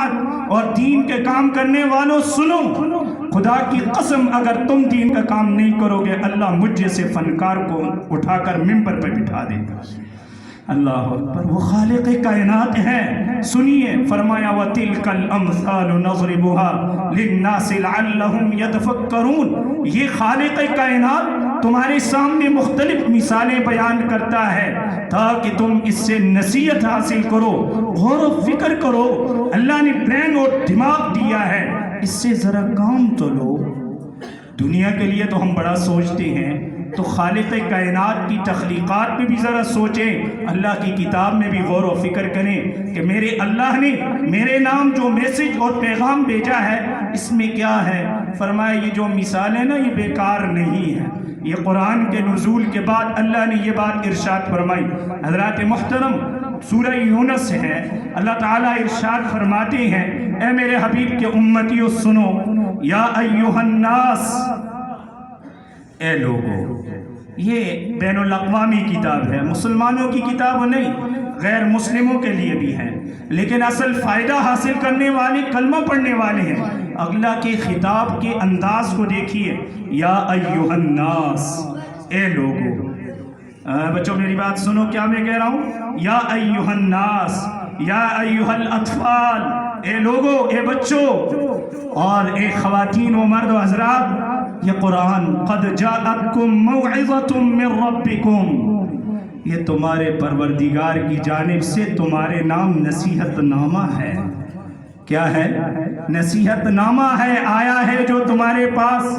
جماعت اور دین کے کام کرنے والوں سنو، خدا کی قسم اگر تم دین کا کام نہیں کرو گے اللہ مجھ جیسے فنکار کو اٹھا کر ممبر پہ بٹھا دے گا۔ اللہ اکبر، وہ خالق کائنات ہے۔ سنیے، فرمایا وَتِلْكَ الْأَمْثَالُ نَضْرِبُهَا لِلنَّاسِ لَعَلَّهُمْ يَتَفَكَّرُونَ، یہ خالق کائنات تمہارے سامنے مختلف مثالیں بیان کرتا ہے تاکہ تم اس سے نصیحت حاصل کرو، غور و فکر کرو۔ اللہ نے برین اور دماغ دیا ہے، اس سے ذرا کام تو لو۔ دنیا کے لیے تو ہم بڑا سوچتے ہیں، تو خالق کائنات کی تخلیقات میں بھی ذرا سوچیں، اللہ کی کتاب میں بھی غور و فکر کریں کہ میرے اللہ نے میرے نام جو میسج اور پیغام بھیجا ہے اس میں کیا ہے۔ فرمایا یہ جو مثال ہے نا یہ بیکار نہیں ہے۔ یہ قرآن کے نزول کے بعد اللہ نے یہ بات ارشاد فرمائی۔ حضرات محترم، سورہ یونس ہے، اللہ تعالیٰ ارشاد فرماتے ہیں اے میرے حبیب کے امتیوں سنو، یا ایھا الناس، اے لوگو۔ یہ بین الاقوامی کتاب ہے، مسلمانوں کی کتاب نہیں، غیر مسلموں کے لیے بھی ہے، لیکن اصل فائدہ حاصل کرنے والے کلمہ پڑھنے والے ہیں۔ اللہ کے خطاب کے انداز کو دیکھیے، یا ایھا الناس، اے لوگو۔ بچوں میری بات سنو، کیا میں کہہ رہا ہوں؟ یا ایھا الناس، یا ایھا الاطفال، اے لوگو، اے بچوں، اور اے خواتین و مرد و حضرات، یہ قرآن قد جاءتکم موعظۃ من ربکم، یہ تمہارے پروردگار کی جانب سے تمہارے نام نصیحت نامہ ہے۔ کیا ہے؟ نصیحت نامہ ہے، آیا ہے جو تمہارے پاس۔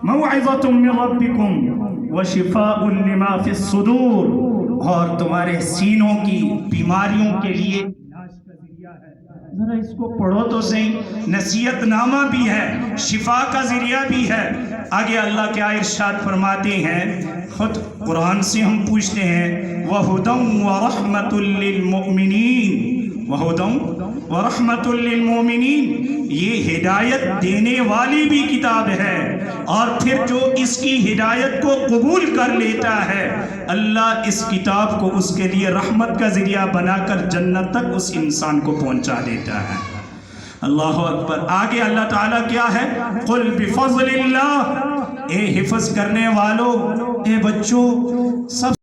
موعظۃ من ربکم وشفاء لما فی الصدور، اور تمہارے سینوں کی بیماریوں کے لیے علاج کا ذریعہ ہے۔ ذرا اس کو پڑھو تو صحیح، نصیحت نامہ بھی ہے، شفا کا ذریعہ بھی ہے۔ آگے اللہ کیا ارشاد فرماتے ہیں، خود قرآن سے ہم پوچھتے ہیں، وَهُدًى وَرَحْمَةٌ لِّلْمُؤْمِنِينَ، وَهُدًى وَرَحْمَةٌ لِّلْمُؤْمِنِينَ، یہ ہدایت دینے والی بھی کتاب ہے، اور پھر جو اس کی ہدایت کو قبول کر لیتا ہے اللہ اس کتاب کو اس کے لیے رحمت کا ذریعہ بنا کر جنت تک اس انسان کو پہنچا دیتا ہے۔ اللہ اکبر۔ آگے اللہ تعالیٰ کیا ہے، قل بفضل اللہ، اے حفظ کرنے والوں، اے بچوں، سب